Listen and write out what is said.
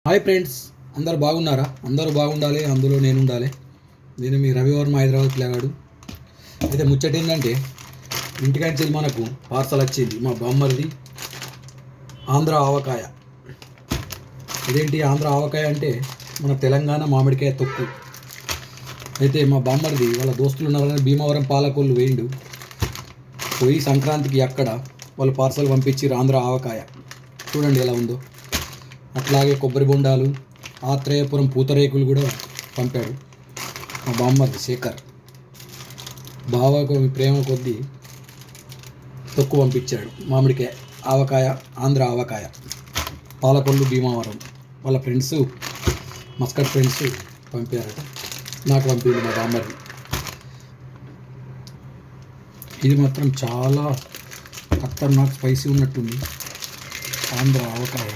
Hi friends, అందరు బాగున్నారా? అందరూ బాగుండాలి, అందులో నేను ఉండాలి. నేను మీ రవివర్మ, హైదరాబాద్ పిల్లగాడు. అయితే ముచ్చట ఏంటంటే, ఇంటికాంచి మనకు పార్సల్ వచ్చింది. మా బామ్మరిది ఆంధ్ర ఆవకాయ. ఇదేంటి ఆంధ్ర ఆవకాయ అంటే మన తెలంగాణ మామిడికాయ తొక్కు. అయితే మా బామ్మరిది వాళ్ళ దోస్తులు ఉన్నారని భీమవరం పాలకొల్లు వేయిండు. పోయి సంక్రాంతికి అక్కడ వాళ్ళు పార్సల్ పంపించి ఆంధ్ర ఆవకాయ చూడండి ఎలా ఉందో. అట్లాగే కొబ్బరి బొండాలు, ఆత్రేయపురం పూతరేకులు కూడా పంపాడు మా బామ్మర్ది శేఖర్. బావకు ప్రేమ కొద్దీ తొక్కు పంపించాడు. మామిడికాయ ఆవకాయ, ఆంధ్ర ఆవకాయ, పాలకొల్లు భీమవరం. వాళ్ళ ఫ్రెండ్స్, మస్కట్ ఫ్రెండ్స్ పంపారట. నాకు పంపింది మా బామ్మర్ది. ఇది మాత్రం చాలా ఖతర్నాక్ స్పైసీ ఉన్నట్టుంది ఆంధ్ర ఆవకాయ.